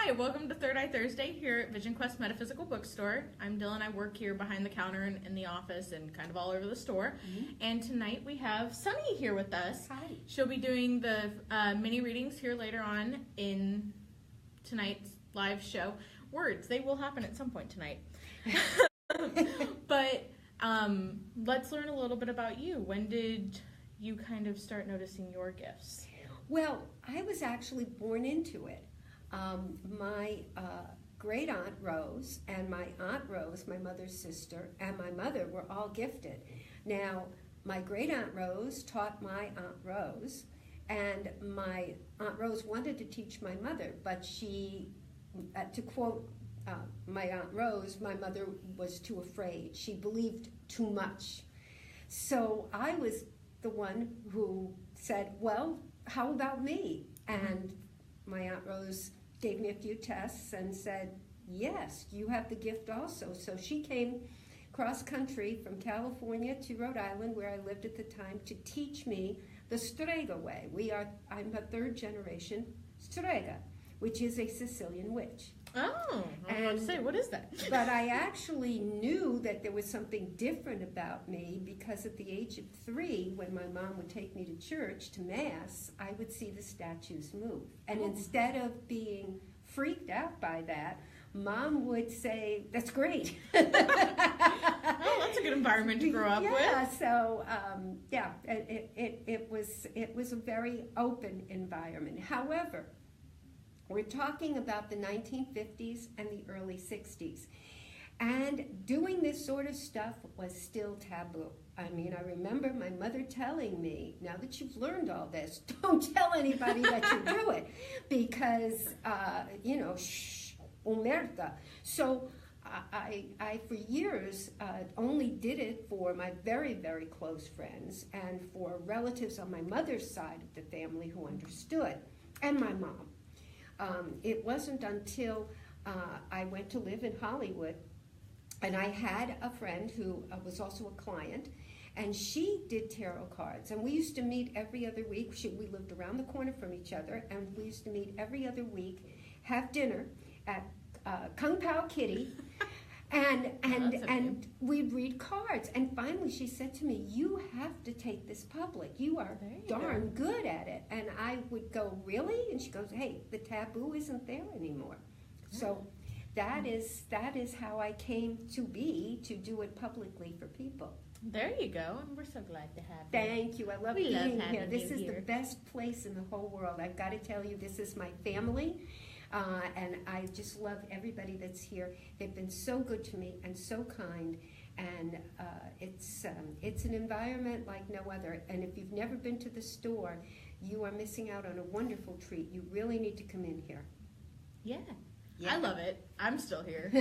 Hi, welcome to Third Eye Thursday here at Vision Quest Metaphysical Bookstore. I'm Dylan. I work here behind the counter and in the office and kind of all over the store. And tonight we have Sunny here with us. Hi. She'll be doing the mini readings here later on in tonight's live show. Words, they will happen at some point tonight. But let's learn a little bit about you. When did you kind of start noticing your gifts? Well, I was actually born into it. My great aunt Rose and my aunt Rose, my mother's sister, and my mother were all gifted. Now, my great aunt Rose taught my aunt Rose, and my aunt Rose wanted to teach my mother, but she, to quote my aunt Rose, my mother was too afraid. She believed too much. So I was the one who said, well, how about me? And my aunt Rose gave me a few tests and said, yes, you have the gift also. So she came cross country from California to Rhode Island, where I lived at the time, to teach me the Strega way. I'm a third generation Strega, which is a Sicilian witch. Oh, I was about to say, what is that? But I actually knew that there was something different about me because at the age of 3, when my mom would take me to church, to Mass, I would see the statues move. And instead of being freaked out by that, Mom would say, that's great. Oh, that's a good environment to grow up with. Yeah, so, it was a very open environment. However, we're talking about the 1950s and the early 60s. And doing this sort of stuff was still taboo. I mean, I remember my mother telling me, now that you've learned all this, don't tell anybody that you do it, because, shh, omerta. So I for years, only did it for my very, very close friends and for relatives on my mother's side of the family who understood, and my mom. It wasn't until I went to live in Hollywood, and I had a friend who was also a client, and she did tarot cards, and we used to meet every other week. We lived around the corner from each other, and we used to meet every other week, have dinner at Kung Pao Kitty, and we'd read cards. And finally she said to me, you have to take this public. You are darn good at it. And I would go, really? And she goes, hey, the taboo isn't there anymore. So that is how I came to do it publicly for people. There you go, and we're so glad to have you. Thank you. I love being here. This is the best place in the whole world. I've got to tell you, this is my family. And I just love everybody that's here. They've been so good to me and so kind, and it's an environment like no other. And if you've never been to the store, you are missing out on a wonderful treat. You really need to come in here. Yeah. I love it. I'm still here.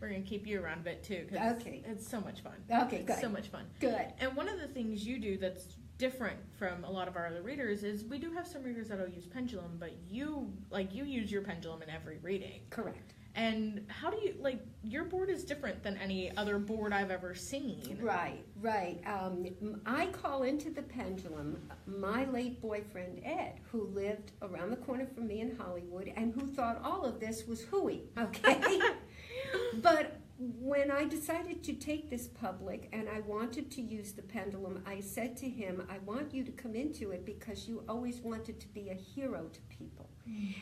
We're going to keep you around a bit too, because it's so much fun. Okay, good. It's so much fun. Good. And one of the things you do that's different from a lot of our other readers is we do have some readers that'll use pendulum, but you use your pendulum in every reading. Correct. And how do you, your board is different than any other board I've ever seen. Right. I call into the pendulum my late boyfriend, Ed, who lived around the corner from me in Hollywood and who thought all of this was hooey, okay? But when I decided to take this public and I wanted to use the pendulum, I said to him, I want you to come into it because you always wanted to be a hero to people.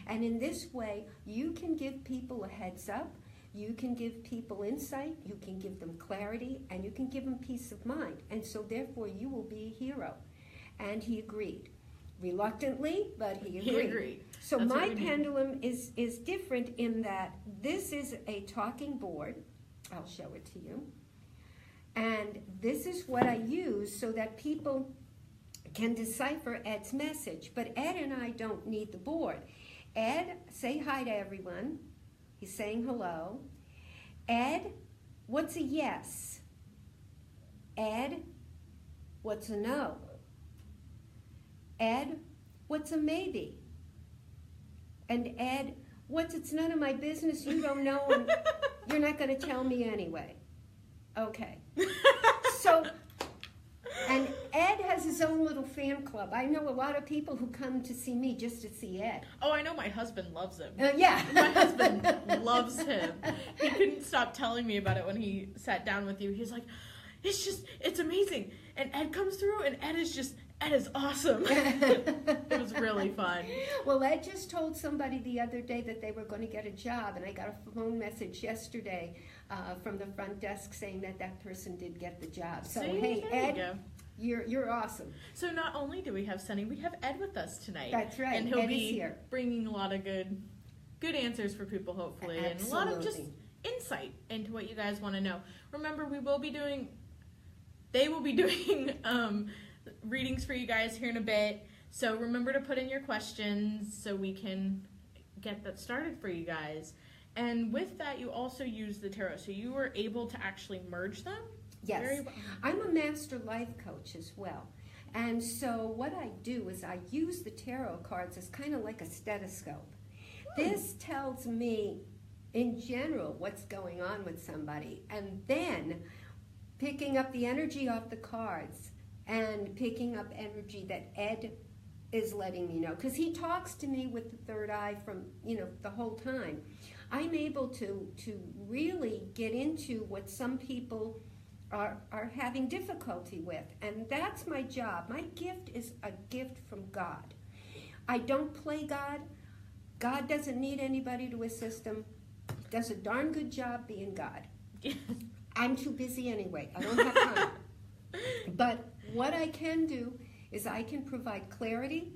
And in this way, you can give people a heads up, you can give people insight, you can give them clarity, and you can give them peace of mind. And so therefore, you will be a hero. And he agreed. Reluctantly, but he agreed. He agreed. So my pendulum is different in that this is a talking board. I'll show it to you. And this is what I use so that people can decipher Ed's message. But Ed and I don't need the board. Ed, say hi to everyone. He's saying hello. Ed, what's a yes? Ed, what's a no? Ed, what's a maybe? And Ed, what's it's none of my business, you don't know, and you're not going to tell me anyway. Okay. So, and Ed has his own little fan club. I know a lot of people who come to see me just to see Ed. Oh, I know my husband loves him. Yeah. My husband loves him. He couldn't stop telling me about it when he sat down with you. He's like, it's amazing. And Ed comes through, and Ed is awesome. It was really fun. Well, Ed just told somebody the other day that they were going to get a job, and I got a phone message yesterday from the front desk saying that person did get the job. So, See, hey, there you Ed, go. You're awesome. So not only do we have Sunny, we have Ed with us tonight. That's right. And he'll Ed is be here. bringing a lot of good answers for people, hopefully, and a lot of just insight into what you guys want to know. Remember, they will be doing readings for you guys here in a bit. So remember to put in your questions so we can get that started for you guys. And with that, you also use the tarot. So you were able to actually merge them? Yes. Very well. I'm a master life coach as well. And so what I do is I use the tarot cards as kind of like a stethoscope. This tells me, in general, what's going on with somebody. And then picking up the energy off the cards and picking up energy that Ed is letting me know. Because he talks to me with the third eye from, the whole time. I'm able to really get into what some people are having difficulty with. And that's my job. My gift is a gift from God. I don't play God. God doesn't need anybody to assist him. Does a darn good job being God. I'm too busy anyway. I don't have time. But what I can do is I can provide clarity.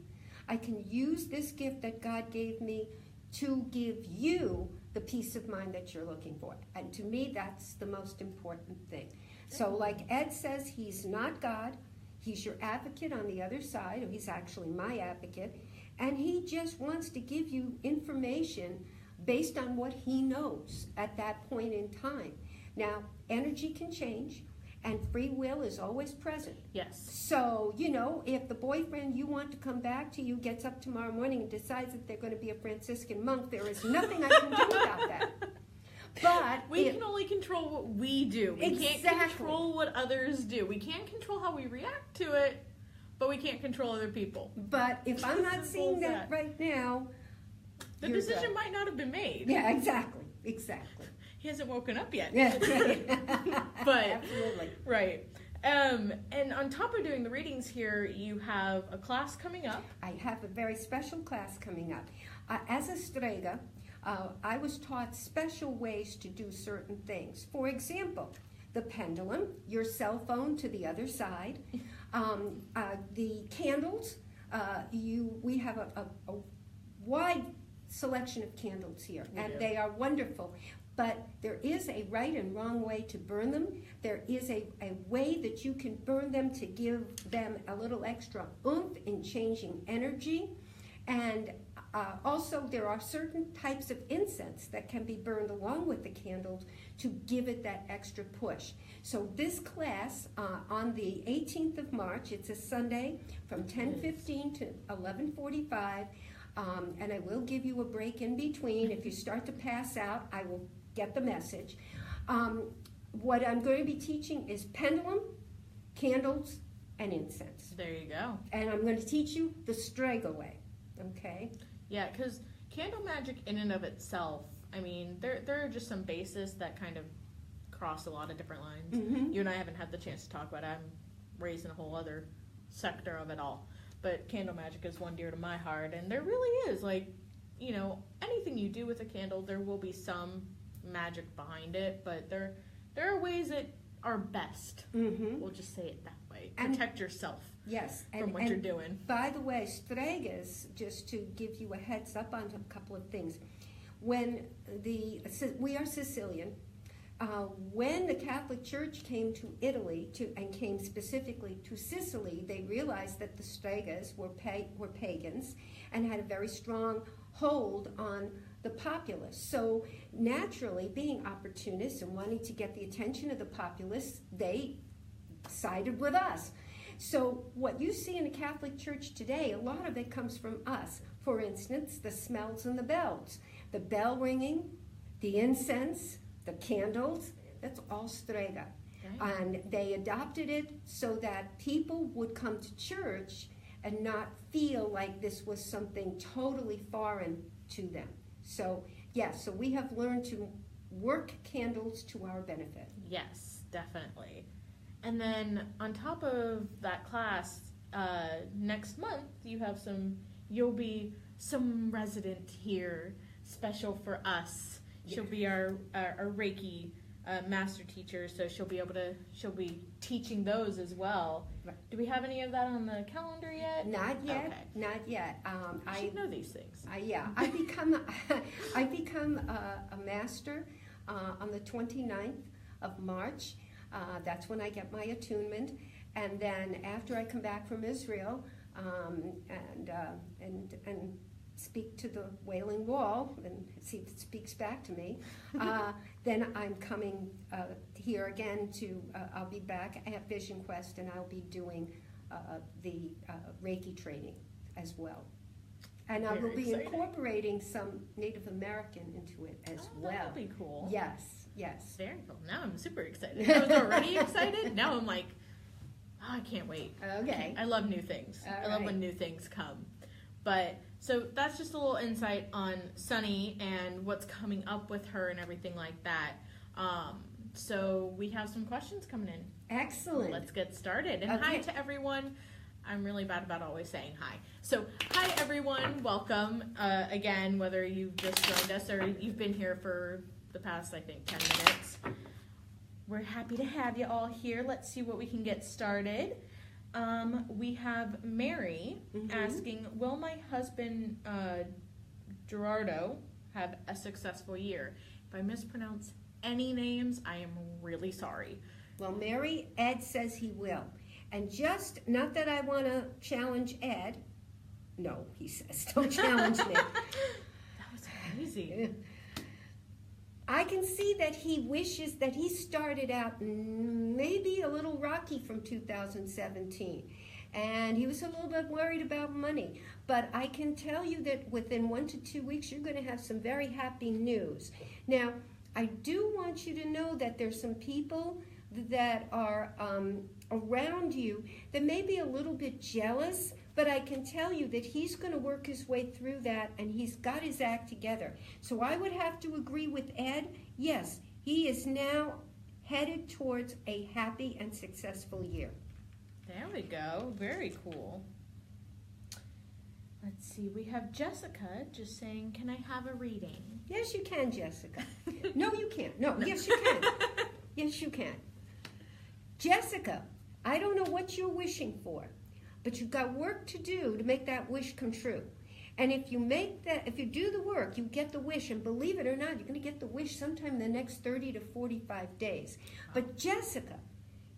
I can use this gift that God gave me to give you the peace of mind that you're looking for. And to me, that's the most important thing. So like Ed says, he's not God. He's your advocate on the other side, or he's actually my advocate. And he just wants to give you information based on what he knows at that point in time. Now, energy can change, and free will is always present. Yes. So, if the boyfriend you want to come back to you gets up tomorrow morning and decides that they're going to be a Franciscan monk, there is nothing I can do about that. But we can only control what we do. We Exactly. can't control what others do. We can't control how we react to it, but we can't control other people. But if I'm not seeing that right now, the decision might not have been made. Yeah, exactly. He hasn't woken up yet. Yeah, that's right. But Absolutely. right. And on top of doing the readings here, you have a class coming up. I have a very special class coming up. As a strega, I was taught special ways to do certain things. For example, the pendulum, your cell phone to the other side, the candles. We have a wide selection of candles here, and they are wonderful. But there is a right and wrong way to burn them. There is a way that you can burn them to give them a little extra oomph in changing energy. And also there are certain types of incense that can be burned along with the candles to give it that extra push. So this class on the 18th of March, it's a Sunday from 10:15 to 11:45. And I will give you a break in between. If you start to pass out, I will get the message. What I'm going to be teaching is pendulum, candles, and incense. There you go. And I'm going to teach you the strega way, okay? Yeah, because candle magic in and of itself, I mean, there are just some bases that kind of cross a lot of different lines. Mm-hmm. You and I haven't had the chance to talk about it. I'm raised in a whole other sector of it all. But candle magic is one dear to my heart, and there really is, anything you do with a candle, there will be some magic behind it, but there are ways that are best. Mm-hmm. We'll just say it that way. And Protect yourself yes, from what you're doing. By the way, stregas, just to give you a heads up on a couple of things. When we are Sicilian, when the Catholic Church came to Italy and came specifically to Sicily, they realized that the stregas were pagans and had a very strong hold on the populace. So naturally, being opportunists and wanting to get the attention of the populace, they sided with us. So what you see in the Catholic Church today, a lot of it comes from us. For instance, the smells and the bells. The bell ringing, the incense, the candles, that's all strega. Yeah. And they adopted it so that people would come to church and not feel like this was something totally foreign to them. So, yes, so we have learned to work candles to our benefit. Yes, definitely. And then on top of that class, next month you'll be some resident here, special for us. She'll be our Reiki master teacher, so she'll be teaching those as well. Right. Do we have any of that on the calendar yet? Not yet, Okay. not yet. I should know these things. I become a master on the 29th of March. That's when I get my attunement, and then after I come back from Israel and speak to the Wailing Wall and see if it speaks back to me, then I'm coming here again I'll be back at Vision Quest, and I'll be doing the Reiki training as well. And I will Very be exciting. incorporating some Native American into it as well. That'll be cool. Yes, yes. Very cool. Now I'm super excited. I was already excited. Now I'm like, oh, I can't wait. Okay. I love new things. All I love right. when new things come. But so that's just a little insight on Sunny and what's coming up with her and everything like that. So we have some questions coming in. Excellent. Let's get started. And hi Okay. to everyone. I'm really bad about always saying hi. So hi everyone. Welcome again, whether you've just joined us or you've been here for the past, I think, 10 minutes. We're happy to have you all here. Let's see what we can get started. We have Mary asking, will my husband, Gerardo, have a successful year? If I mispronounce any names, I am really sorry. Well, Mary, Ed says he will. And just, not that I want to challenge Ed. No, he says, don't challenge me. That was crazy. I can see that he wishes that he started out maybe a little rocky from 2017. And he was a little bit worried about money. But I can tell you that within 1 to 2 weeks, you're going to have some very happy news. Now, I do want you to know that there's some people that are around you that may be a little bit jealous, but I can tell you that he's going to work his way through that, and he's got his act together. So I would have to agree with Ed. Yes, he is now headed towards a happy and successful year. There we go. Very cool. Let's see. We have Jessica just saying, can I have a reading? Yes, you can, Jessica. No, you can't. No, yes, you can. Yes, you can. Jessica, I don't know what you're wishing for, but you've got work to do to make that wish come true. And if you do the work, you get the wish, and believe it or not, you're going to get the wish sometime in the next 30 to 45 days. But Jessica,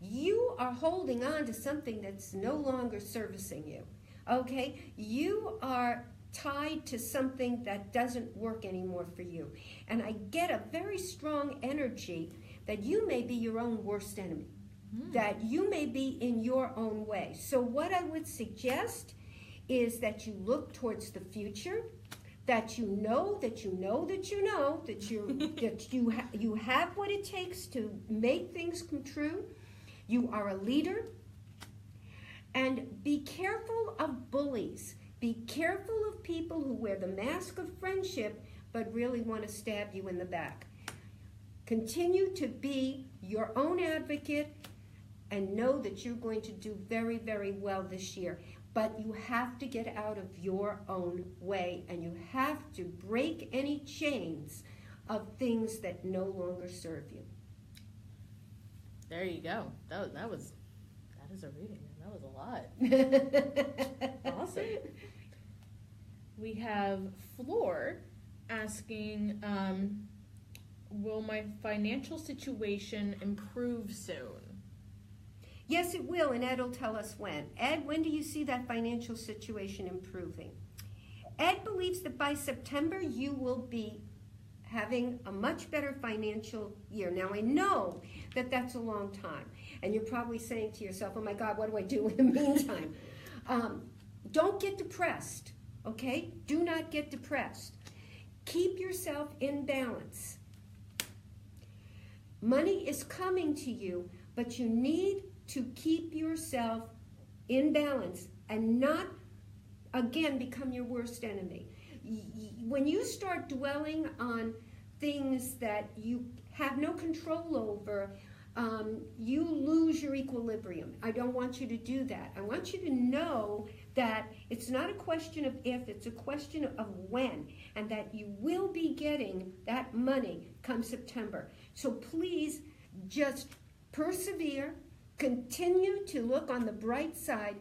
you are holding on to something that's no longer servicing you, okay? You are tied to something that doesn't work anymore for you. And I get a very strong energy that you may be your own worst enemy, that you may be in your own way. So what I would suggest is that you look towards the future, that you know that you know that you know that you have what it takes to make things come true. You are a leader. And be careful of bullies. Be careful of people who wear the mask of friendship but really want to stab you in the back. Continue to be your own advocate and know that you're going to do very, very well this year. But you have to get out of your own way, and you have to break any chains of things that no longer serve you. There you go. That is a reading. That was a lot. Awesome. We have Floor asking, will my financial situation improve soon? Yes, it will, and Ed will tell us when. Ed, when do you see that financial situation improving? Ed believes that by September you will be having a much better financial year. Now, I know that that's a long time, and you're probably saying to yourself, oh my God, what do I do in the meantime? Don't get depressed, okay? Do not get depressed. Keep yourself in balance. Money is coming to you, but you need to keep yourself in balance and not, again, become your worst enemy. When you start dwelling on things that you have no control over, you lose your equilibrium. I don't want you to do that. I want you to know that it's not a question of if, it's a question of when, and that you will be getting that money come September. So please just persevere, continue to look on the bright side,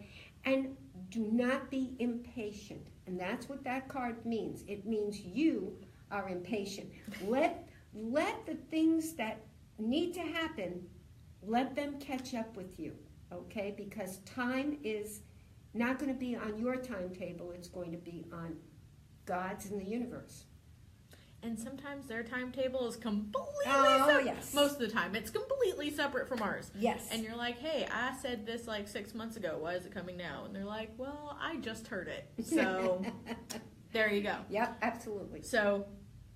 and do not be impatient. And that's what that card means. It means you are impatient. Let the things that need to happen, let them catch up with you, okay? Because time is not going to be on your timetable. It's going to be on God's in the universe. And sometimes their timetable is completely separate. Yes. Most of the time, it's completely separate from ours. Yes. And you're like, hey, I said this like 6 months ago. Why is it coming now? And they're like, well, I just heard it. So there you go. Yep, absolutely. So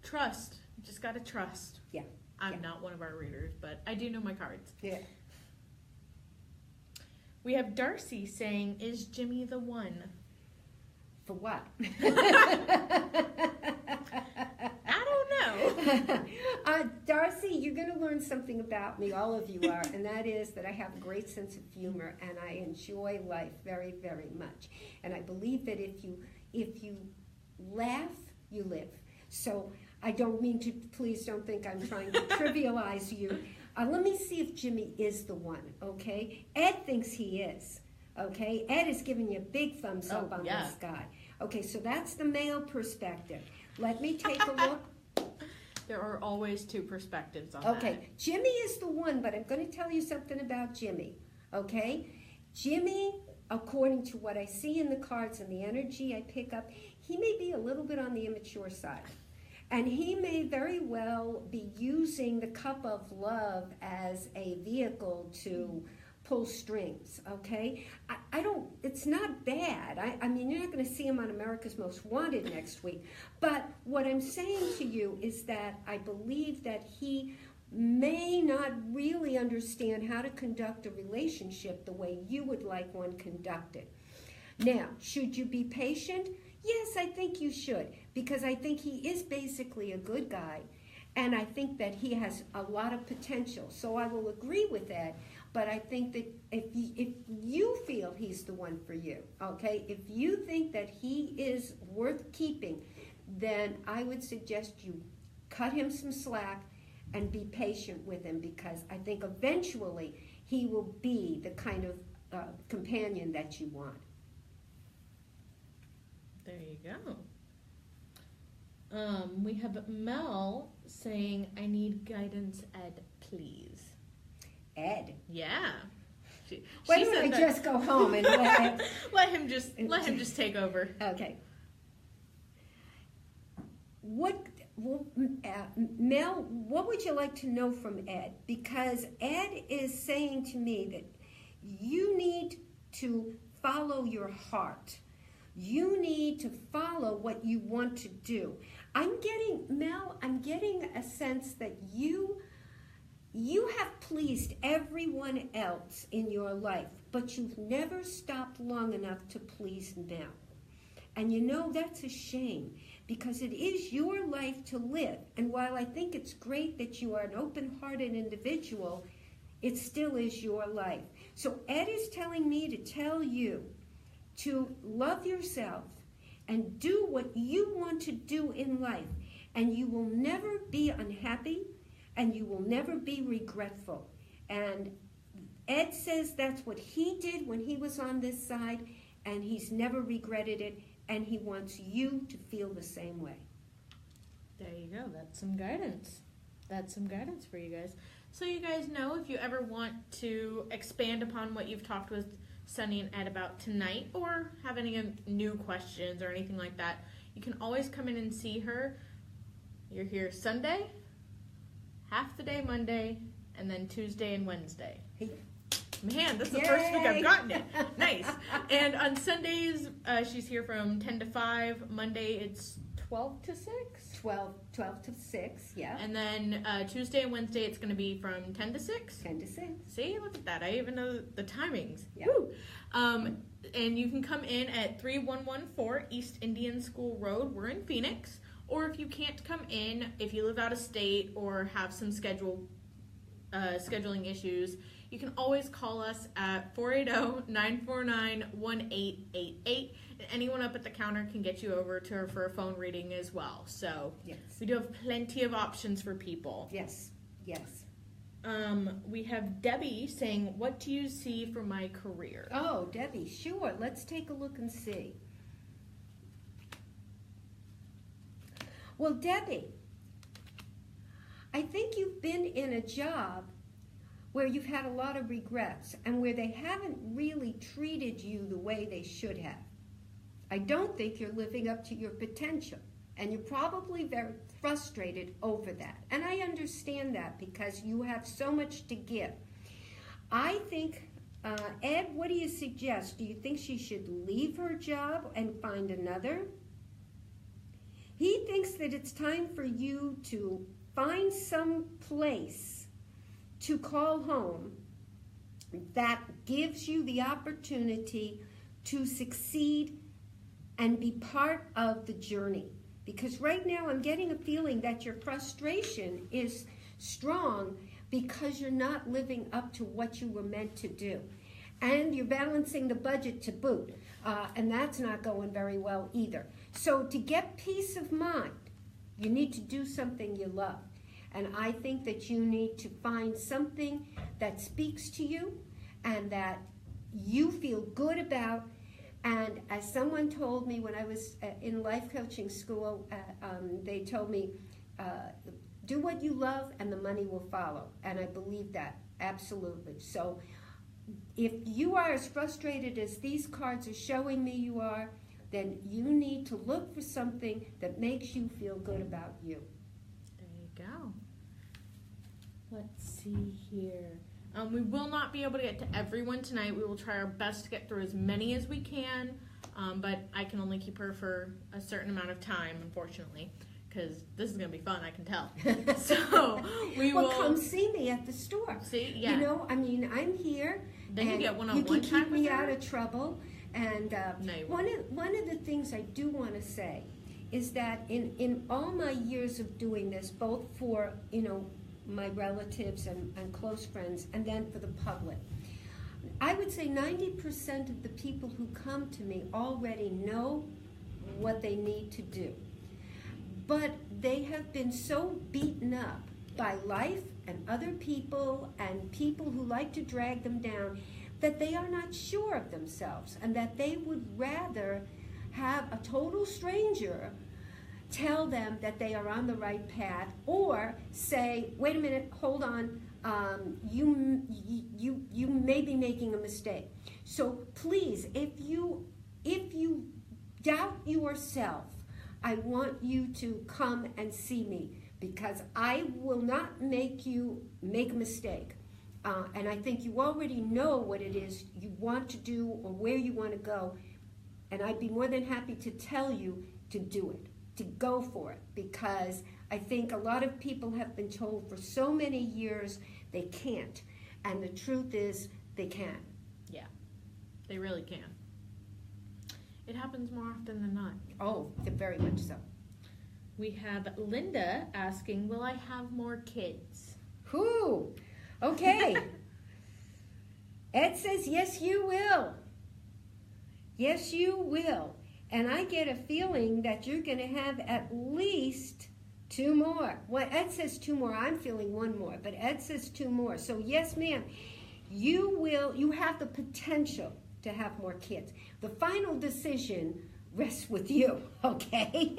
trust. You just got to trust. Yeah. I'm not one of our readers, but I do know my cards. Yeah. We have Darcy saying, is Jimmy the one? For what? I don't know. Darcy, you're going to learn something about me, all of you are, and that is that I have a great sense of humor and I enjoy life very, very much. And I believe that if you laugh, you live. So I don't mean to, please don't think I'm trying to trivialize you. Let me see if Jimmy is the one, okay? Ed thinks he is, okay? Ed is giving you a big thumbs up on this guy. Okay, so that's the male perspective. Let me take a look. There are always two perspectives on that. Okay, Jimmy is the one, but I'm going to tell you something about Jimmy, okay? Jimmy, according to what I see in the cards and the energy I pick up, he may be a little bit on the immature side. And he may very well be using the cup of love as a vehicle to pull strings, okay? I don't, it's not bad. I mean, you're not going to see him on America's Most Wanted next week. But what I'm saying to you is that I believe that he may not really understand how to conduct a relationship the way you would like one conducted. Now, should you be patient? Yes, I think you should, because I think he is basically a good guy, and I think that he has a lot of potential. So I will agree with that, but I think that if you feel he's the one for you, okay, if you think that he is worth keeping, then I would suggest you cut him some slack and be patient with him, because I think eventually he will be the kind of companion that you want. There you go. We have Mel saying, I need guidance, Ed, please. Ed? Yeah. Why don't I just go home and let him just take over. Okay. Mel, what would you like to know from Ed? Because Ed is saying to me that you need to follow your heart. You need to follow what you want to do. Mel, I'm getting a sense that you have pleased everyone else in your life, but you've never stopped long enough to please Mel. And you know, that's a shame, because it is your life to live. And while I think it's great that you are an open-hearted individual, it still is your life. So Ed is telling me to tell you to love yourself and do what you want to do in life, and you will never be unhappy and you will never be regretful. And Ed says that's what he did when he was on this side, and he's never regretted it, and he wants you to feel the same way. There you go. That's some guidance. That's some guidance for you guys. So you guys know, if you ever want to expand upon what you've talked with Sunny and Ed about tonight, or have any new questions or anything like that, you can always come in and see her. You're here Sunday, half the day Monday, and then Tuesday and Wednesday. Man, this is the first week I've gotten it. Nice. And on Sundays, she's here from 10 to 5. Monday, it's 12 to 6. 12 to 6, yeah. And then Tuesday and Wednesday, it's going to be from 10 to 6. 10 to 6. See, look at that. I even know the timings. Yeah. Woo! And you can come in at 3114 East Indian School Road. We're in Phoenix. Or if you can't come in, if you live out of state or have some scheduling issues, you can always call us at 480-949-1888. And anyone up at the counter can get you over to her for a phone reading as well. So Yes. we do have plenty of options for people. Yes. We have Debbie saying, what do you see for my career? Oh, Debbie, sure. Let's take a look and see. Well, Debbie, I think you've been in a job where you've had a lot of regrets and where they haven't really treated you the way they should have. I don't think you're living up to your potential, and you're probably very frustrated over that. And I understand that because you have so much to give. I think, Ed, what do you suggest? Do you think she should leave her job and find another? He thinks that it's time for you to find some place to call home that gives you the opportunity to succeed and be part of the journey. Because right now I'm getting a feeling that your frustration is strong because you're not living up to what you were meant to do. And you're balancing the budget to boot, and that's not going very well either. So to get peace of mind, you need to do something you love. And I think that you need to find something that speaks to you and that you feel good about. And as someone told me when I was in life coaching school, they told me, do what you love and the money will follow. And I believe that, absolutely. So if you are as frustrated as these cards are showing me you are, then you need to look for something that makes you feel good about you. There you go. Let's see here. We will not be able to get to everyone tonight. We will try our best to get through as many as we can, but I can only keep her for a certain amount of time, unfortunately, because this is going to be fun, I can tell. So we will... Well, come see me at the store. See? Yeah. You know, I mean, I'm here. Then you get one-on-one You can time keep with me her? out of trouble. And No, you one of the things I do want to say is that in all my years of doing this, both for, you know, my relatives and close friends, and then for the public, I would say 90% of the people who come to me already know what they need to do. But they have been so beaten up by life and other people and people who like to drag them down that they are not sure of themselves, and that they would rather have a total stranger tell them that they are on the right path, or say, wait a minute, hold on, you may be making a mistake. So please, if you doubt yourself, I want you to come and see me, because I will not make you make a mistake. And I think you already know what it is you want to do or where you want to go, and I'd be more than happy to tell you to do it, to go for it, because I think a lot of people have been told for so many years they can't, and the truth is they can. Yeah, they really can. It happens more often than not. Oh, very much so. We have Linda asking, will I have more kids? Whew. Okay. Ed says, yes, you will. Yes, you will. And I get a feeling that you're going to have at least 2 more. Well, Ed says 2 more. I'm feeling 1 more, but Ed says 2 more. So yes, ma'am, you have the potential to have more kids. The final decision rests with you, okay?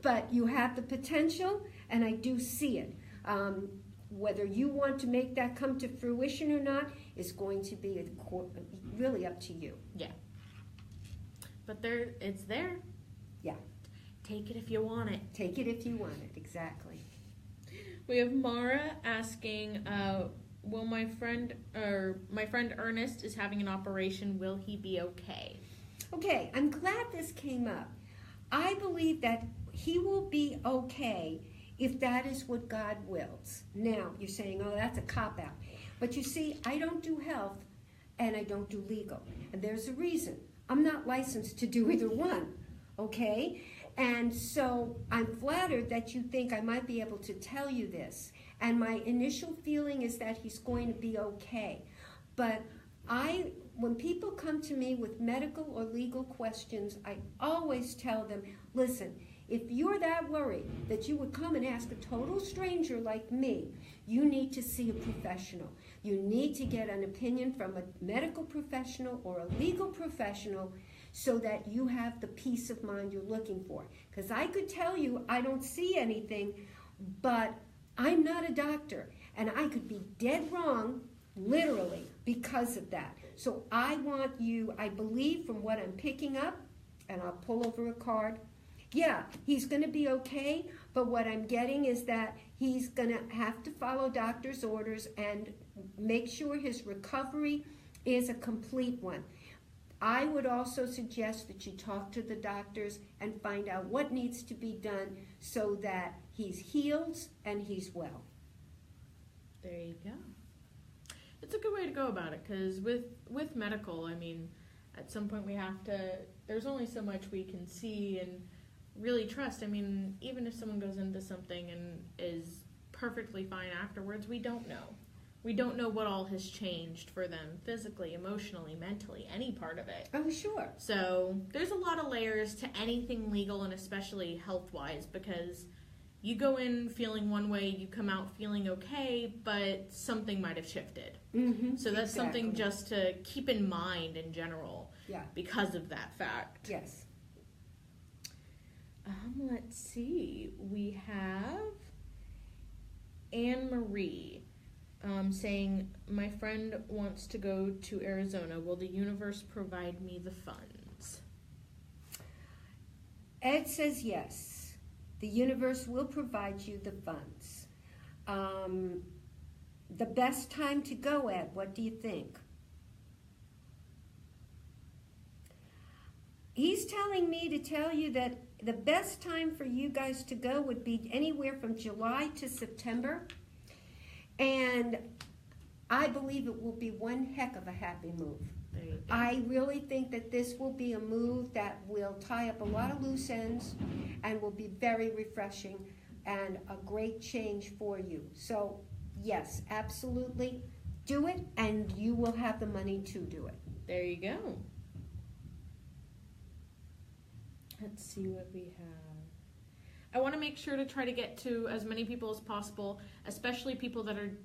But you have the potential, and I do see it. Whether you want to make that come to fruition or not is going to be really up to you. Yeah. But it's there. Yeah. Take it if you want it. Take it if you want it, exactly. We have Mara asking, will my friend Ernest is having an operation, will he be okay? Okay, I'm glad this came up. I believe that he will be okay if that is what God wills. Now, you're saying, oh, that's a cop-out. But you see, I don't do health and I don't do legal. And there's a reason. I'm not licensed to do either one, okay? And so I'm flattered that you think I might be able to tell you this. And my initial feeling is that he's going to be okay. But when people come to me with medical or legal questions, I always tell them, listen, if you're that worried that you would come and ask a total stranger like me, you need to see a professional. You need to get an opinion from a medical professional or a legal professional so that you have the peace of mind you're looking for. Because I could tell you I don't see anything, but I'm not a doctor, and I could be dead wrong, literally, because of that. So I want you, I believe from what I'm picking up, and I'll pull over a card, yeah, he's going to be okay, but what I'm getting is that he's going to have to follow doctor's orders and make sure his recovery is a complete one. I would also suggest that you talk to the doctors and find out what needs to be done so that he's healed and he's well. There you go. It's a good way to go about it, because with medical, I mean, at some point we have to, there's only so much we can see and really trust. I mean, even if someone goes into something and is perfectly fine afterwards, we don't know. We don't know what all has changed for them physically, emotionally, mentally, any part of it. Oh, sure. So there's a lot of layers to anything legal, and especially health-wise, because you go in feeling one way, you come out feeling okay, but something might have shifted. Mm-hmm. So that's Exactly. something just to keep in mind in general, Yeah. because of that fact. Yes. Let's see. We have Anne Marie saying, my friend wants to go to Arizona. Will the universe provide me the funds? Ed says yes. The universe will provide you the funds. The best time to go, Ed, what do you think? He's telling me to tell you that the best time for you guys to go would be anywhere from July to September. And I believe it will be one heck of a happy move. There you go. I really think that this will be a move that will tie up a lot of loose ends and will be very refreshing and a great change for you. So, yes, absolutely, do it, and you will have the money to do it. There you go. Let's see what we have. I want to make sure to try to get to as many people as possible, especially people that are,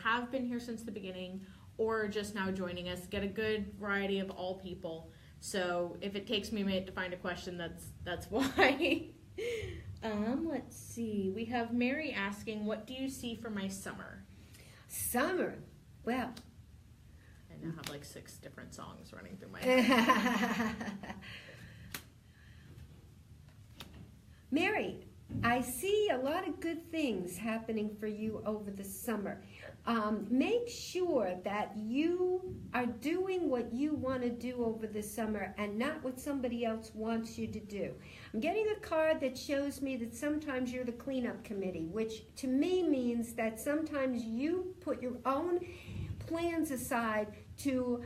have been here since the beginning or just now joining us. Get a good variety of all people. So if it takes me a minute to find a question, that's why. Let's see. We have Mary asking, what do you see for my summer? Summer. Well. I now have like 6 different songs running through my head. Mary, I see a lot of good things happening for you over the summer. Make sure that you are doing what you want to do over the summer and not what somebody else wants you to do. I'm getting a card that shows me that sometimes you're the cleanup committee, which to me means that sometimes you put your own plans aside to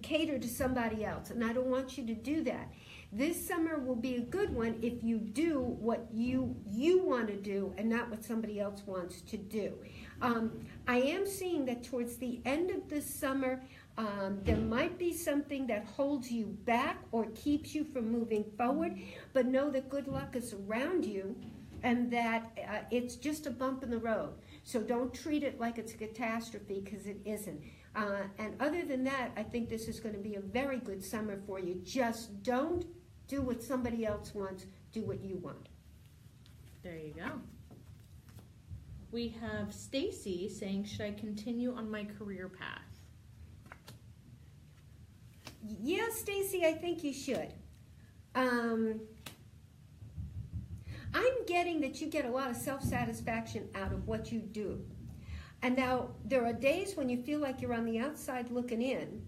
cater to somebody else, and I don't want you to do that. This summer will be a good one if you do what you want to do and not what somebody else wants to do. I am seeing that towards the end of this summer, there might be something that holds you back or keeps you from moving forward, but know that good luck is around you and that it's just a bump in the road. So don't treat it like it's a catastrophe, because it isn't. And other than that, I think this is going to be a very good summer for you. Just don't do what somebody else wants. Do what you want. There you go. We have Stacy saying, should I continue on my career path? Yeah, Stacy, I think you should. I'm getting that you get a lot of self-satisfaction out of what you do. And now, there are days when you feel like you're on the outside looking in,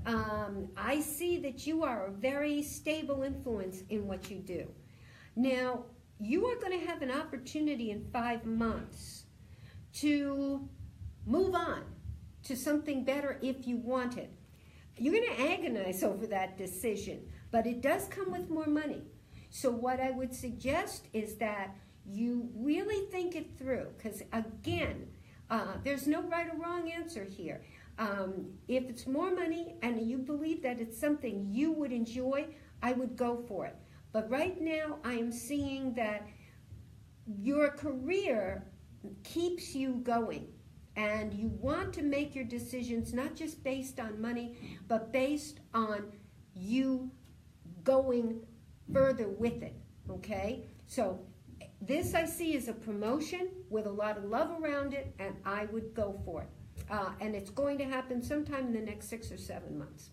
I see that you are a very stable influence in what you do. Now, you are going to have an opportunity in 5 months to move on to something better if you want it. You're going to agonize over that decision, but it does come with more money. So what I would suggest is that you really think it through, because again, there's no right or wrong answer here. If it's more money and you believe that it's something you would enjoy, I would go for it. But right now, I am seeing that your career keeps you going. And you want to make your decisions not just based on money, but based on you going further with it, okay? So this I see as a promotion with a lot of love around it, and I would go for it. And it's going to happen sometime in the next 6 or 7 months.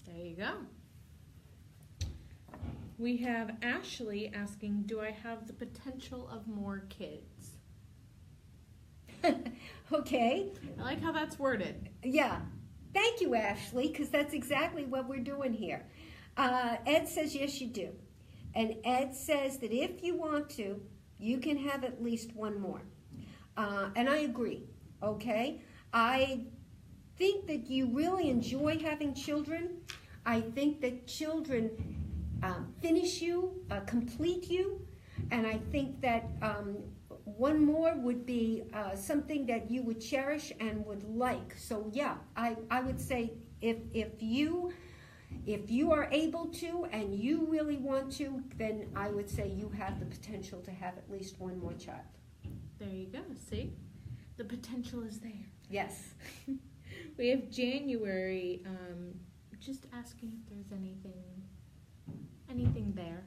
There you go. We have Ashley asking, do I have the potential of more kids? Okay. I like how that's worded. Yeah. Thank you, Ashley, because that's exactly what we're doing here. Ed says, yes, you do. And Ed says that if you want to, you can have at least one more. And I agree, okay? I think that you really enjoy having children. I think that children finish you, complete you. And I think that one more would be something that you would cherish and would like. So yeah, I would say if you are able to and you really want to, then I would say you have the potential to have at least one more child. There you go. See? The potential is there. Yes. We have January, just asking if there's anything there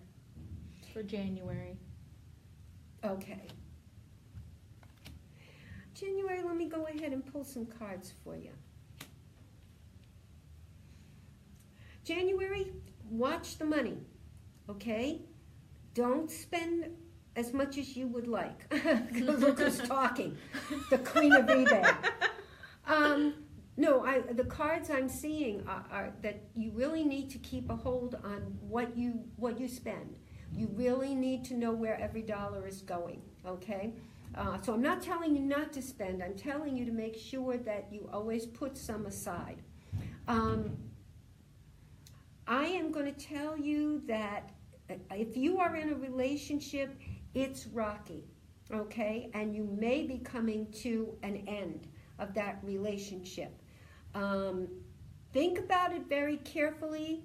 for January. Okay. January, let me go ahead and pull some cards for you. January, watch the money, okay? Don't spend as much as you would like. Look who's talking, the queen of eBay. No, the cards I'm seeing are that you really need to keep a hold on what you spend. You really need to know where every dollar is going, okay? So I'm not telling you not to spend. I'm telling you to make sure that you always put some aside. I am going to tell you that if you are in a relationship, it's rocky, okay? And you may be coming to an end of that relationship. Think about it very carefully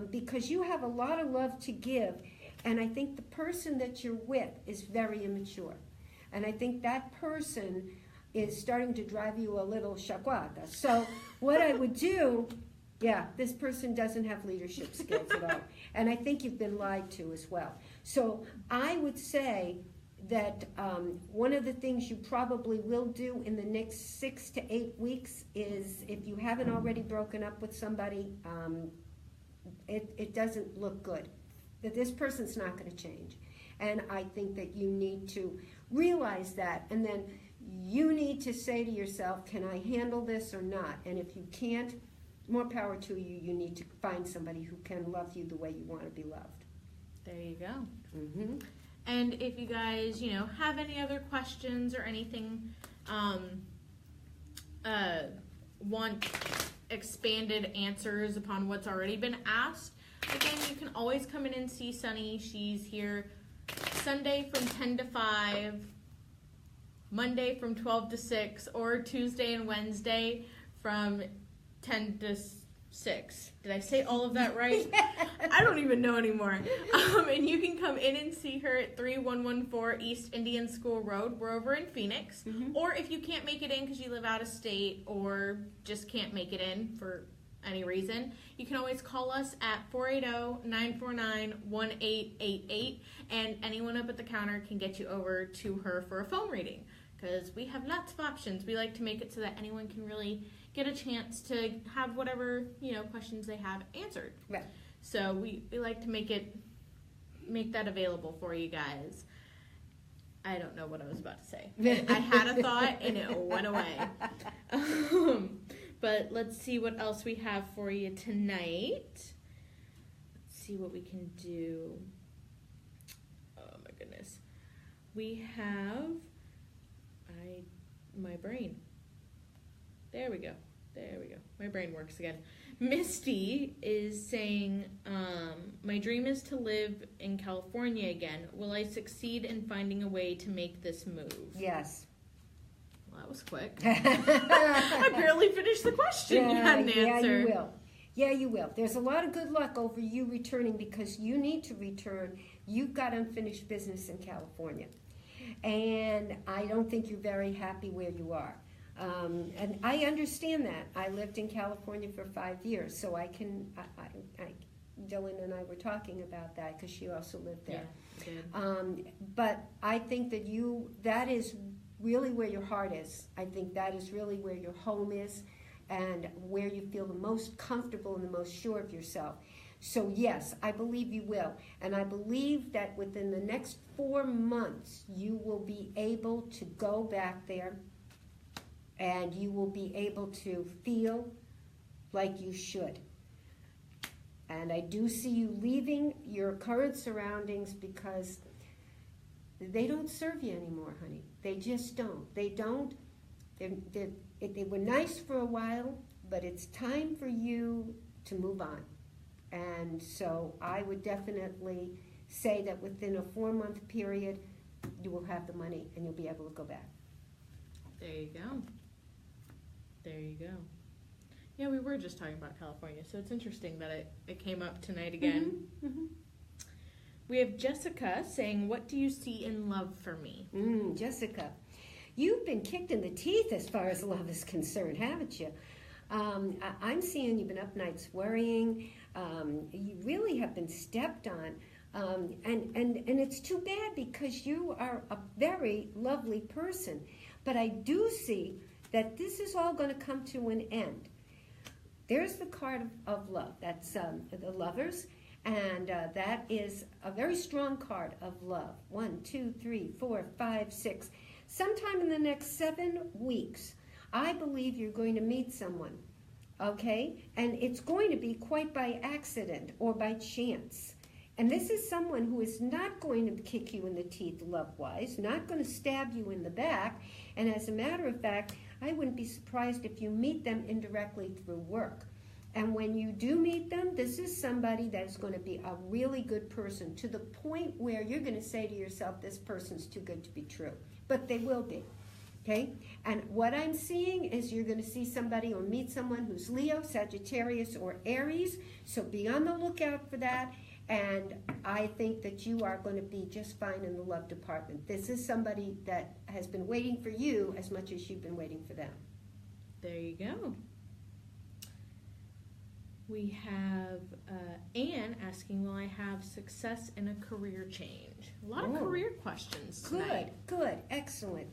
because you have a lot of love to give, and I think the person that you're with is very immature. And I think that person is starting to drive you a little shakwata. So what I would do, yeah, this person doesn't have leadership skills at all. And I think you've been lied to as well. So I would say that one of the things you probably will do in the next 6 to 8 weeks is, if you haven't already broken up with somebody, it doesn't look good. That this person's not going to change. And I think that you need to realize that, and then you need to say to yourself, can I handle this or not? And if you can't, more power to you. You need to find somebody who can love you the way you want to be loved. There you go. Mm-hmm. And if you guys, have any other questions or anything, want expanded answers upon what's already been asked, again, you can always come in and see Sunny. She's here Sunday from 10 to 5, Monday from 12 to 6, or Tuesday and Wednesday from 10 to 6. Did I say all of that right? I don't even know anymore. And you can come in and see her at 3114 East Indian School Road. We're over in Phoenix. Mm-hmm. Or if you can't make it in because you live out of state or just can't make it in for any reason, you can always call us at 480-949-1888, and anyone up at the counter can get you over to her for a phone reading, because we have lots of options. We like to make it so that anyone can really get a chance to have whatever questions they have answered. Right. So we like to make that available for you guys. I don't know what I was about to say. I had a thought and it went away. But let's see what else we have for you tonight. Let's see what we can do. Oh my goodness. We have my brain. There we go. My brain works again. Misty is saying, my dream is to live in California again. Will I succeed in finding a way to make this move? Yes. Well, that was quick. I barely finished the question. You had an answer. Yeah, you will. Yeah, you will. There's a lot of good luck over you returning because you need to return. You've got unfinished business in California. And I don't think you're very happy where you are. And I understand that. I lived in California for 5 years, so I Dylan and I were talking about that because she also lived there. Yeah, but I think that is really where your heart is. I think that is really where your home is and where you feel the most comfortable and the most sure of yourself. So yes, I believe you will. And I believe that within the next 4 months, you will be able to go back there and you will be able to feel like you should. And I do see you leaving your current surroundings because they don't serve you anymore, honey. They just don't. They don't. They were nice for a while, but it's time for you to move on. And so I would definitely say that within a 4-month period, you will have the money and you'll be able to go back. There you go. Yeah, we were just talking about California, so it's interesting that it came up tonight again. Mm-hmm. We have Jessica saying, what do you see in love for me? Jessica, you've been kicked in the teeth as far as love is concerned, haven't you? I'm seeing you've been up nights worrying. You really have been stepped on. And it's too bad because you are a very lovely person. But I do see that this is all going to come to an end. There's the card of love. That's the Lovers. And that is a very strong card of love. 1, 2, 3, 4, 5, 6. Sometime in the next 7 weeks, I believe you're going to meet someone, okay? And it's going to be quite by accident or by chance. And this is someone who is not going to kick you in the teeth love-wise, not going to stab you in the back. And as a matter of fact, I wouldn't be surprised if you meet them indirectly through work. And when you do meet them, this is somebody that is going to be a really good person to the point where you're going to say to yourself, this person's too good to be true. But they will be. Okay? And what I'm seeing is you're going to see somebody or meet someone who's Leo, Sagittarius, or Aries. So be on the lookout for that. And I think that you are going to be just fine in the love department. This is somebody that has been waiting for you as much as you've been waiting for them. There you go. We have Anne asking, will I have success in a career change? A lot of career questions tonight. Good, excellent.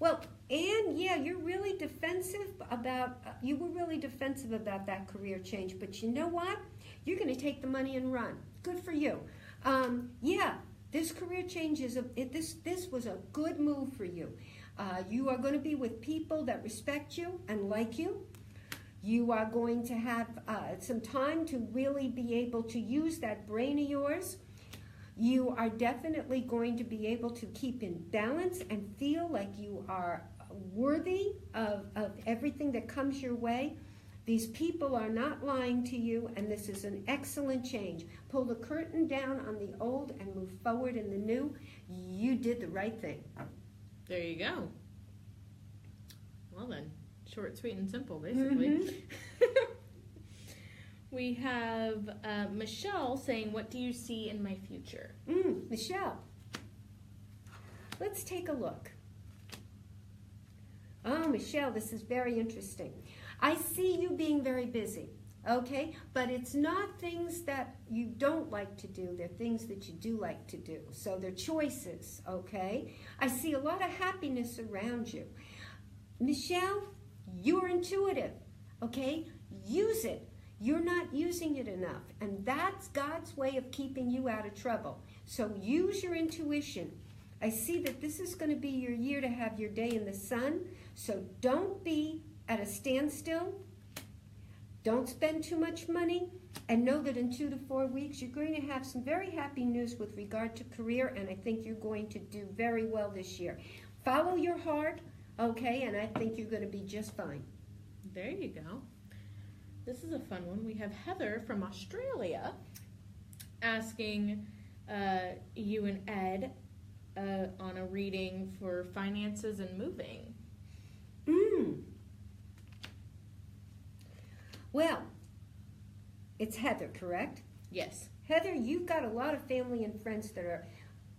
Well, Anne, yeah, you're really defensive about, you were really defensive about that career change, but you know what? You're going to take the money and run. Good for you. Yeah, this career change is, this was a good move for you. You are going to be with people that respect you and like you. You are going to have some time to really be able to use that brain of yours. You are definitely going to be able to keep in balance and feel like you are worthy of everything that comes your way. These people are not lying to you, and this is an excellent change. Pull the curtain down on the old and move forward in the new. You did the right thing. There you go. Well then, short, sweet, and simple, basically. We have Michelle saying, what do you see in my future? Michelle, let's take a look. Oh, Michelle, this is very interesting. I see you being very busy, okay? But it's not things that you don't like to do. They're things that you do like to do. So they're choices, okay? I see a lot of happiness around you. Michelle, you're intuitive, okay? Use it. You're not using it enough, and that's God's way of keeping you out of trouble. So use your intuition. I see that this is going to be your year to have your day in the sun, so don't be at a standstill. Don't spend too much money, and know that in 2 to 4 weeks you're going to have some very happy news with regard to career, and I think you're going to do very well this year. Follow your heart, okay, and I think you're going to be just fine. There you go. This is a fun one. We have Heather from Australia asking you and Ed on a reading for finances and moving. Well, it's Heather, correct? Yes. Heather, you've got a lot of family and friends that are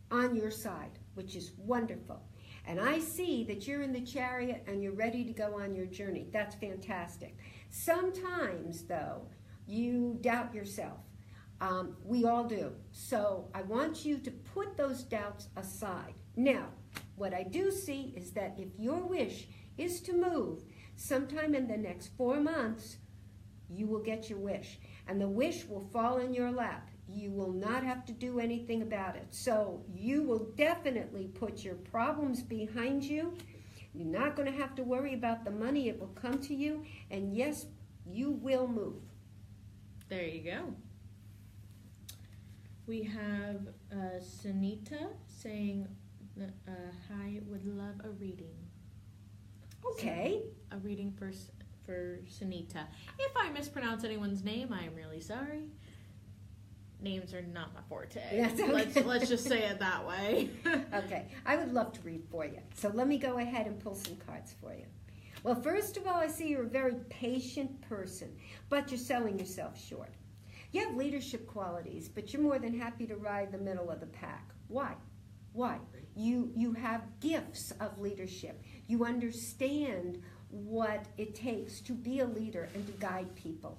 on your side, which is wonderful. And I see that you're in the chariot and you're ready to go on your journey. That's fantastic. Sometimes, though, you doubt yourself. We all do. So I want you to put those doubts aside. Now, what I do see is that if your wish is to move sometime in the next 4 months, you will get your wish. And the wish will fall in your lap. You will not have to do anything about it. So you will definitely put your problems behind you. You're not going to have to worry about the money. It will come to you. And yes, you will move. There you go. We have Sunita saying, hi, would love a reading. Okay. So, a reading for Sunita. If I mispronounce anyone's name, I am really sorry. Names are not my forte. That's okay. Let's just say it that way. Okay, I would love to read for you. So let me go ahead and pull some cards for you. Well, first of all, I see you're a very patient person, but you're selling yourself short. You have leadership qualities, but you're more than happy to ride the middle of the pack. Why? Why? You have gifts of leadership. You understand what it takes to be a leader and to guide people.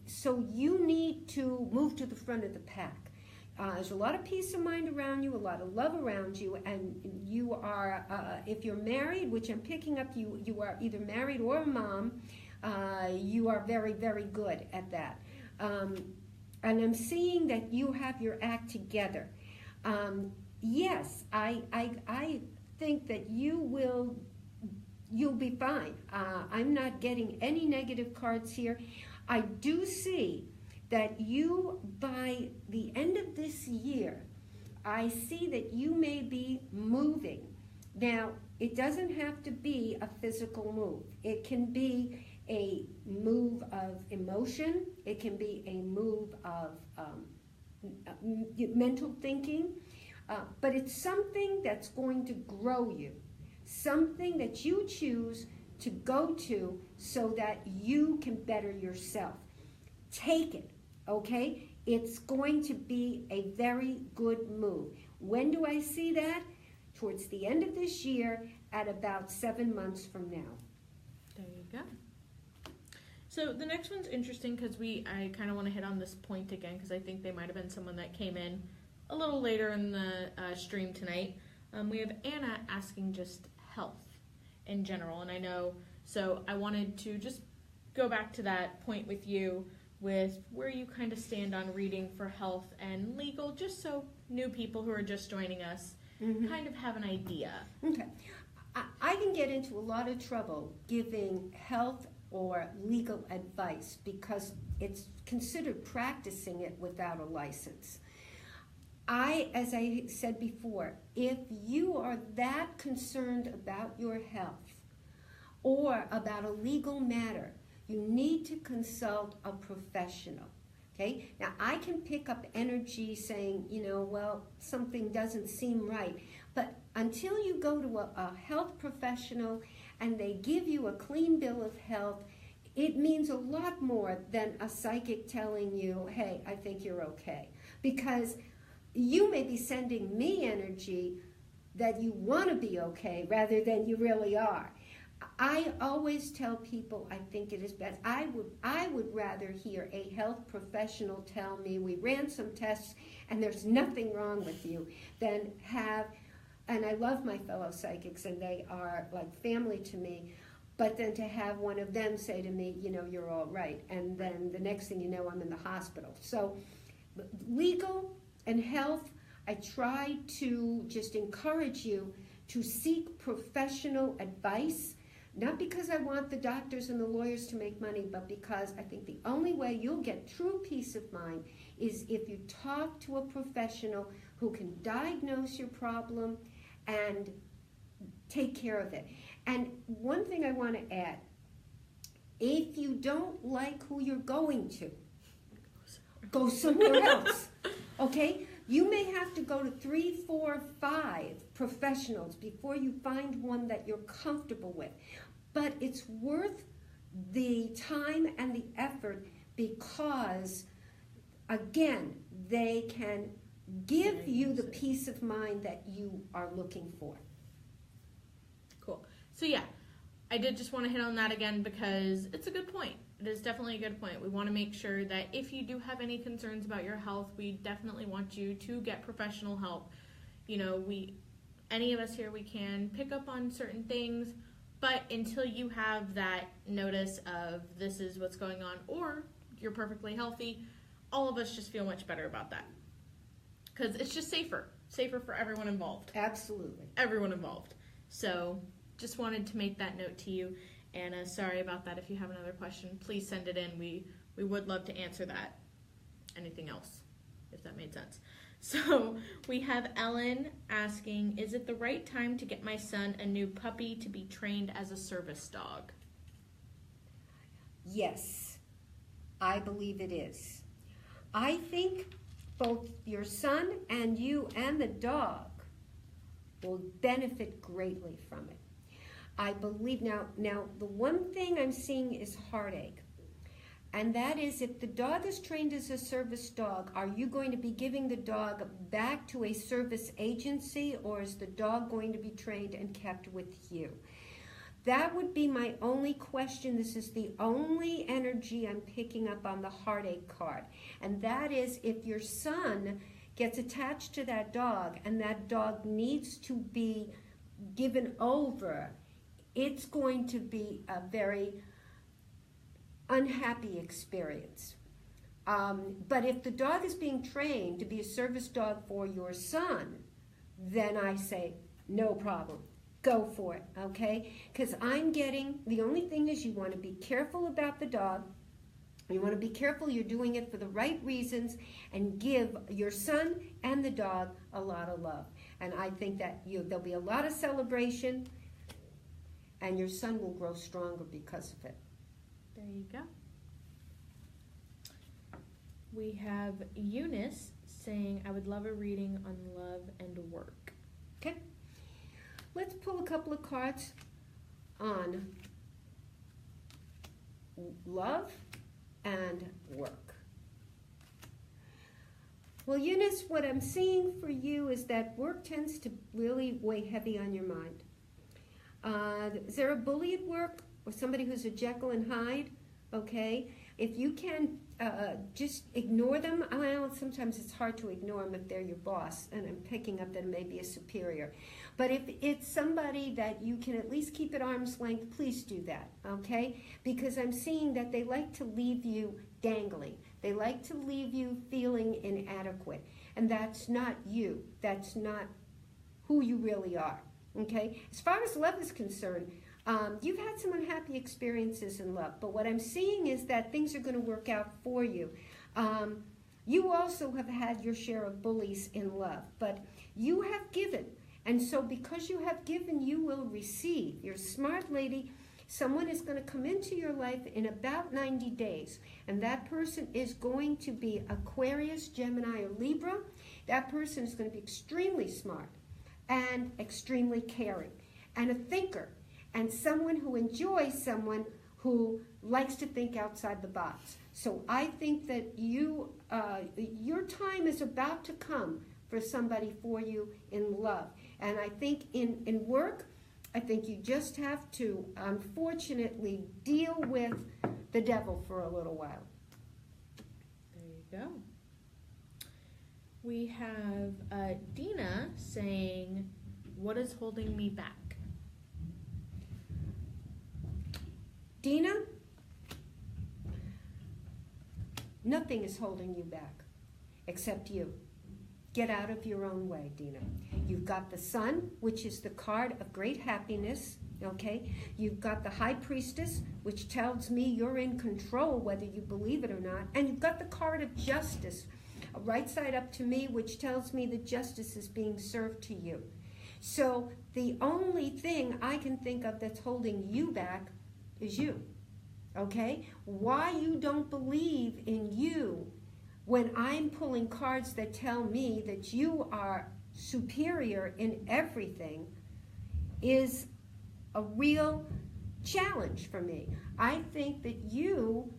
So you need to move to the front of the pack. There's a lot of peace of mind around you, a lot of love around you, and you are, if you're married, which I'm picking up, you are either married or a mom, you are very, very good at that. And I'm seeing that you have your act together. Yes, I think that you'll be fine. I'm not getting any negative cards here. I do see that you, by the end of this year, I see that you may be moving. Now, it doesn't have to be a physical move. It can be a move of emotion. It can be a move of mental thinking. But it's something that's going to grow you. Something that you choose to go to so that you can better yourself. Take it, okay? It's going to be a very good move. When do I see that? Towards the end of this year, at about 7 months from now. There you go. So the next one's interesting because I kind of want to hit on this point again because I think they might have been someone that came in a little later in the stream tonight. We have Anna asking just health in general, and I know, so I wanted to just go back to that point with you with where you kind of stand on reading for health and legal, just so new people who are just joining us kind of have an idea. Okay. I can get into a lot of trouble giving health or legal advice because it's considered practicing it without a license. As I said before, if you are that concerned about your health or about a legal matter, you need to consult a professional, okay? Now, I can pick up energy saying, well, something doesn't seem right, but until you go to a health professional and they give you a clean bill of health, it means a lot more than a psychic telling you, hey, I think you're okay. Because you may be sending me energy that you want to be okay rather than you really are. I always tell people I think it is best. I would rather hear a health professional tell me we ran some tests and there's nothing wrong with you than have, and I love my fellow psychics and they are like family to me, but then to have one of them say to me, you're all right, and then the next thing you know, I'm in the hospital. So legal and health, I try to just encourage you to seek professional advice Not because I want the doctors and the lawyers to make money, but because I think the only way you'll get true peace of mind is if you talk to a professional who can diagnose your problem and take care of it. And one thing I want to add, if you don't like who you're going to, go somewhere else, okay? You may have to go to 3, 4, 5 professionals before you find one that you're comfortable with. But it's worth the time and the effort because, again, they can give you the peace of mind that you are looking for. Cool. So yeah, I did just want to hit on that again because it's a good point. It is definitely a good point. We want to make sure that if you do have any concerns about your health, we definitely want you to get professional help. You know, any of us here, we can pick up on certain things, but until you have that notice of this is what's going on or you're perfectly healthy, all of us just feel much better about that. Because it's just safer for everyone involved. Absolutely. Everyone involved. So just wanted to make that note to you. And sorry about that. If you have another question, please send it in. We would love to answer that. Anything else, if that made sense. So we have Ellen asking, is it the right time to get my son a new puppy to be trained as a service dog? Yes, I believe it is. I think both your son and you and the dog will benefit greatly from it. I believe now the one thing I'm seeing is heartache. And that is, if the dog is trained as a service dog, are you going to be giving the dog back to a service agency, or is the dog going to be trained and kept with you? That would be my only question. This is the only energy I'm picking up on the heartache card. And that is, if your son gets attached to that dog and that dog needs to be given over, it's going to be a very unhappy experience. But if the dog is being trained to be a service dog for your son, then I say, no problem. Go for it, okay? Because I'm getting, the only thing is you want to be careful about the dog. You want to be careful you're doing it for the right reasons and give your son and the dog a lot of love. And I think that there'll be a lot of celebration and your son will grow stronger because of it. There you go. We have Eunice saying, I would love a reading on love and work. Okay. Let's pull a couple of cards on love and work. Well, Eunice, what I'm seeing for you is that work tends to really weigh heavy on your mind. Is there a bully at work or somebody who's a Jekyll and Hyde? Okay. If you can just ignore them, well, sometimes it's hard to ignore them if they're your boss, and I'm picking up that it may be a superior. But if it's somebody that you can at least keep at arm's length, please do that, okay? Because I'm seeing that they like to leave you dangling. They like to leave you feeling inadequate. And that's not you. That's not who you really are, okay? As far as love is concerned, you've had some unhappy experiences in love, but what I'm seeing is that things are going to work out for you. You also have had your share of bullies in love, but you have given. And so because you have given, you will receive. You're a smart lady. Someone is going to come into your life in about 90 days, and that person is going to be Aquarius, Gemini, or Libra. That person is going to be extremely smart and extremely caring and a thinker, and someone who enjoys someone who likes to think outside the box. So I think that your time is about to come for somebody for you in love. And I think in work, I think you just have to, unfortunately, deal with the devil for a little while. There you go. We have Dina saying, what is holding me back? Dina, nothing is holding you back except you. Get out of your own way, Dina. You've got the Sun, which is the card of great happiness. Okay? You've got the High Priestess, which tells me you're in control whether you believe it or not. And you've got the Card of Justice, right side up to me, which tells me that justice is being served to you. So the only thing I can think of that's holding you back is you. Okay? Why you don't believe in you when I'm pulling cards that tell me that you are superior in everything is a real challenge for me. I think that you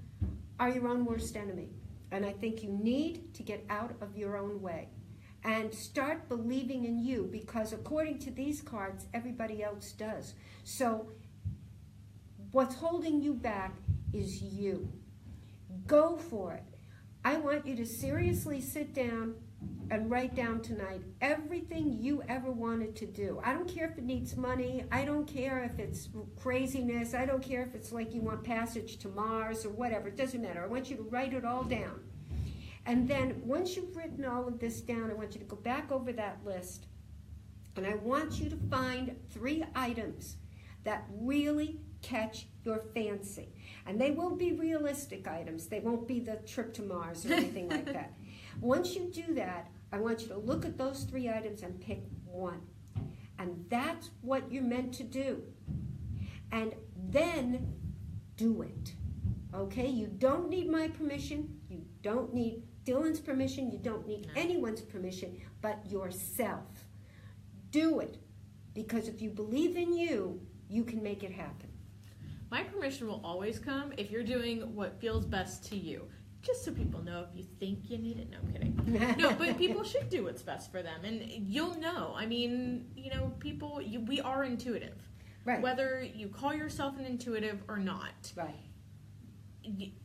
are your own worst enemy. And I think you need to get out of your own way and start believing in you, because according to these cards, everybody else does. So what's holding you back is you. Go for it. I want you to seriously sit down and write down tonight everything you ever wanted to do. I don't care if it needs money. I don't care if it's craziness. I don't care if it's like you want passage to Mars or whatever. It doesn't matter. I want you to write it all down. And then once you've written all of this down, I want you to go back over that list. And I want you to find 3 items that really catch your fancy. And they will be realistic items. They won't be the trip to Mars or anything like that. Once you do that, I want you to look at those 3 items and pick one. And that's what you're meant to do. And then do it. Okay? You don't need my permission. You don't need Dylan's permission. You don't need anyone's permission but yourself. Do it. Because if you believe in you, you can make it happen. My permission will always come if you're doing what feels best to you. Just so people know, if you think you need it. No, I'm kidding. No, but people should do what's best for them. And you'll know. I mean, you know, people, we are intuitive. Right. Whether you call yourself an intuitive or not. Right.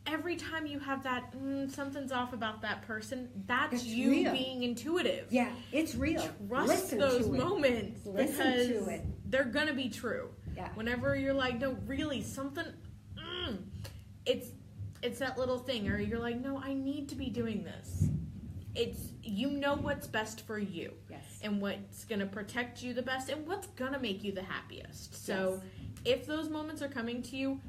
Every time you have that, something's off about that person, that's It's you real. being intuitive. Yeah, it's real. Trust Listen those to it. moments. Listen because to it. they're going to be true. Yeah. Whenever you're like, no, really, something, it's that little thing, or you're like, no, I need to be doing this. It's, you know what's best for you. Yes. And what's going to protect you the best, and what's going to make you the happiest. So if those moments are coming to you,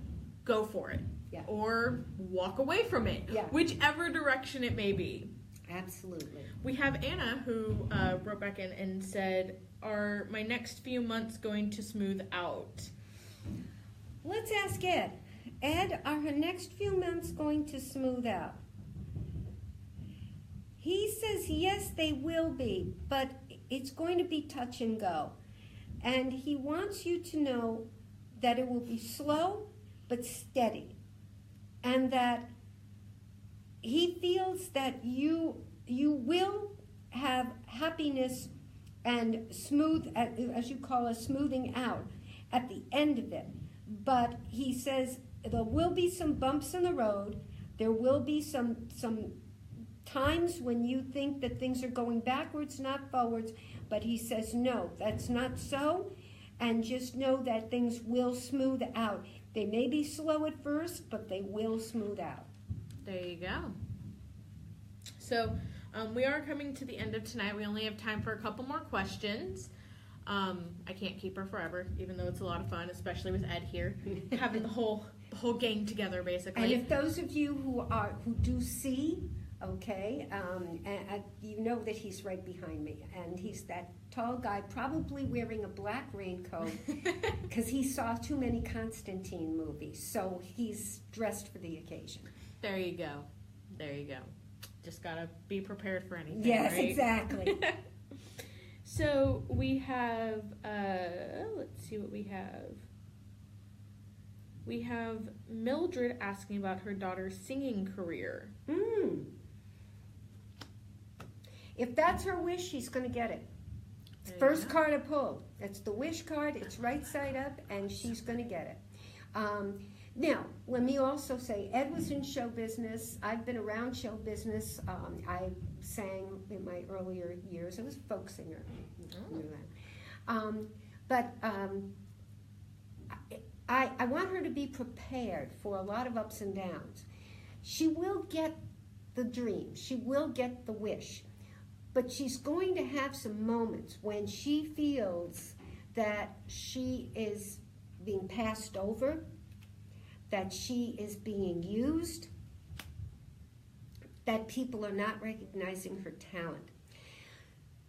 go for it. Yeah. Or walk away from it. Yeah. Whichever direction it may be. Absolutely. We have Anna who wrote back in and said, are my next few months going to smooth out? Let's ask Ed. Ed, are her next few months going to smooth out? He says yes, they will be, but it's going to be touch and go. And he wants you to know that it will be slow but steady. And that he feels that you will have happiness and smooth, as you call it, smoothing out at the end of it. But he says there will be some bumps in the road. There will be some times when you think that things are going backwards, not forwards. But he says, no, that's not so. And just know that things will smooth out. They may be slow at first, but they will smooth out. There you go. So we are coming to the end of tonight. We only have time for a couple more questions. I can't keep her forever, even though it's a lot of fun, especially with Ed here, having the whole gang together, basically. And if those of you who do see, okay, and you know that he's right behind me, and he's that tall guy, probably wearing a black raincoat, because he saw too many Constantine movies, so he's dressed for the occasion. There you go. There you go. Just gotta be prepared for anything. Yes, right? exactly. So we have, let's see what we have. We have Mildred asking about her daughter's singing career. If that's her wish, she's going to get it. There you First go. card I pulled. It's the wish card. It's right side up, and she's going to get it. Now, let me also say, Ed was in show business. I've been around show business. I sang in my earlier years. I was a folk singer. You knew that. I want her to be prepared for a lot of ups and downs. She will get the dream. She will get the wish. But she's going to have some moments when she feels that she is being passed over, that she is being used, that people are not recognizing her talent.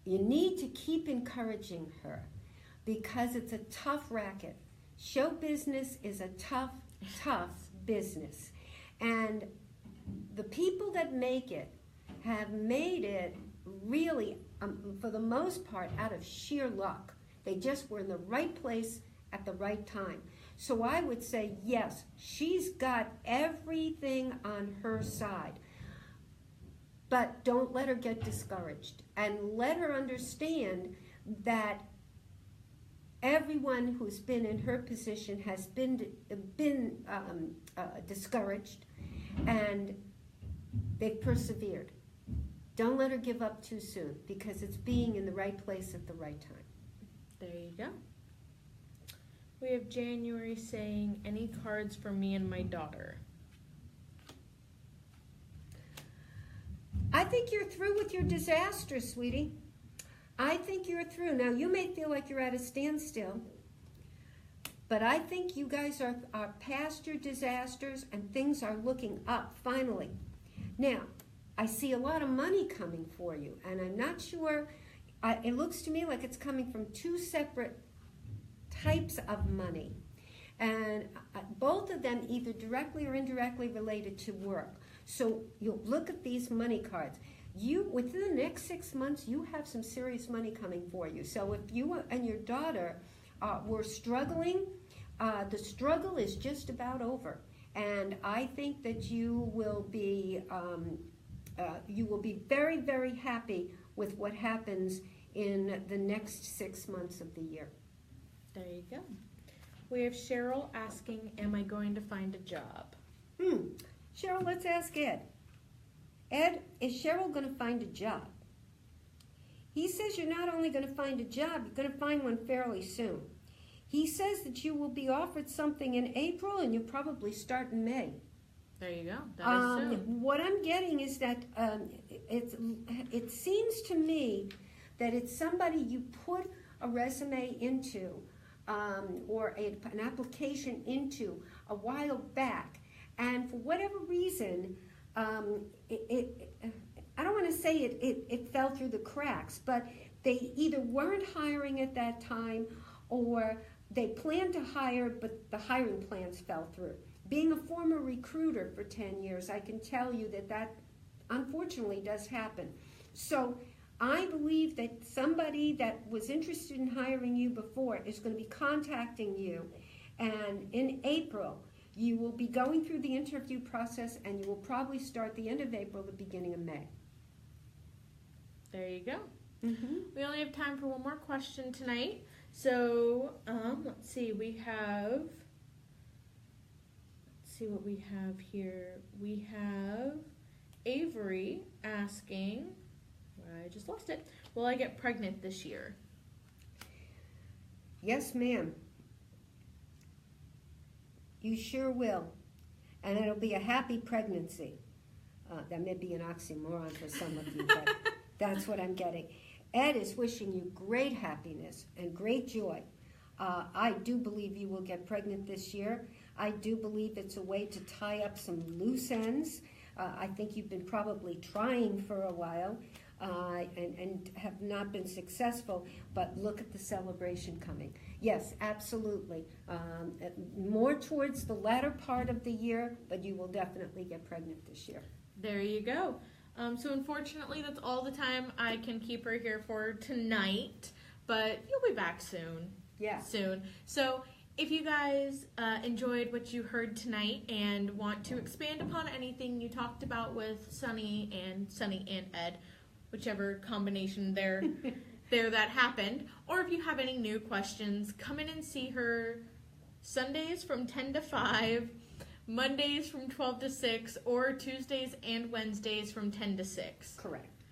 You need to keep encouraging her because it's a tough racket. Show business is a tough, tough business. And the people that make it have made it really, for the most part, out of sheer luck. They just were in the right place at the right time. So I would say, yes, she's got everything on her side. But don't let her get discouraged, and let her understand that everyone who's been in her position has been discouraged, and they've persevered. Don't let her give up too soon, because it's being in the right place at the right time. There you go. We have January saying, any cards for me and my daughter? I think you're through with your disaster, sweetie. I think you're through. Now, you may feel like you're at a standstill, but I think you guys are past your disasters and things are looking up, finally. Now, I see a lot of money coming for you, and I'm not sure. It looks to me like it's coming from two separate types of money, and both of them either directly or indirectly related to work. So you'll look at these money cards. Within the next 6 months, you have some serious money coming for you. So if you and your daughter were struggling, the struggle is just about over. And I think that you will be very, very happy with what happens in the next 6 months of the year. There you go. We have Cheryl asking, am I going to find a job? Cheryl, let's ask Ed. Ed, is Cheryl going to find a job? He says you're not only going to find a job, you're going to find one fairly soon. He says that you will be offered something in April and you'll probably start in May. There you go. That is soon. What I'm getting is that it seems to me that it's somebody you put a resume into or an application into a while back, and for whatever reason, I don't want to say it fell through the cracks, but they either weren't hiring at that time or they planned to hire, but the hiring plans fell through. Being a former recruiter for 10 years, I can tell you that unfortunately does happen. So I believe that somebody that was interested in hiring you before is going to be contacting you, and in April, you will be going through the interview process, and you will probably start the end of April, the beginning of May. There you go. Mm-hmm. We only have time for one more question tonight. So, let's see. Let's see what we have here. We have Avery asking, I just lost it, will I get pregnant this year? Yes, ma'am. You sure will. And it'll be a happy pregnancy. That may be an oxymoron for some of you, but that's what I'm getting. Ed is wishing you great happiness and great joy. I do believe you will get pregnant this year. I do believe it's a way to tie up some loose ends. I think you've been probably trying for a while and have not been successful, but look at the celebration coming. Yes, absolutely. More towards the latter part of the year, but you will definitely get pregnant this year. There you go. So unfortunately, that's all the time I can keep her here for tonight, but you'll be back soon. Yeah. Soon. So if you guys enjoyed what you heard tonight and want to expand upon anything you talked about with Sunny and Ed, whichever combination there that happened, or if you have any new questions, come in and see her Sundays from 10 to 5, Mondays from 12 to 6, or Tuesdays and Wednesdays from 10 to 6. Correct.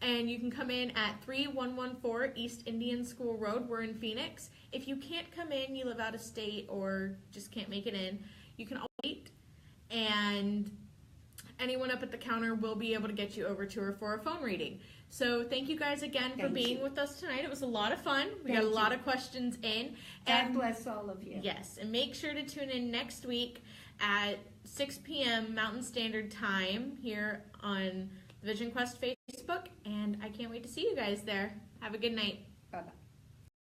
And you can come in at 3114 East Indian School Road. We're in Phoenix. If you can't come in, you live out of state or just can't make it in, you can always wait. And anyone up at the counter will be able to get you over to her for a phone reading. So thank you guys again for Thank being you. with us tonight. It was a lot of fun. We Thank got a you. lot of questions in. God bless all of you. Yes, and make sure to tune in next week at 6 p.m. Mountain Standard Time here on the Vision Quest Facebook, and I can't wait to see you guys there. Have a good night. Bye-bye.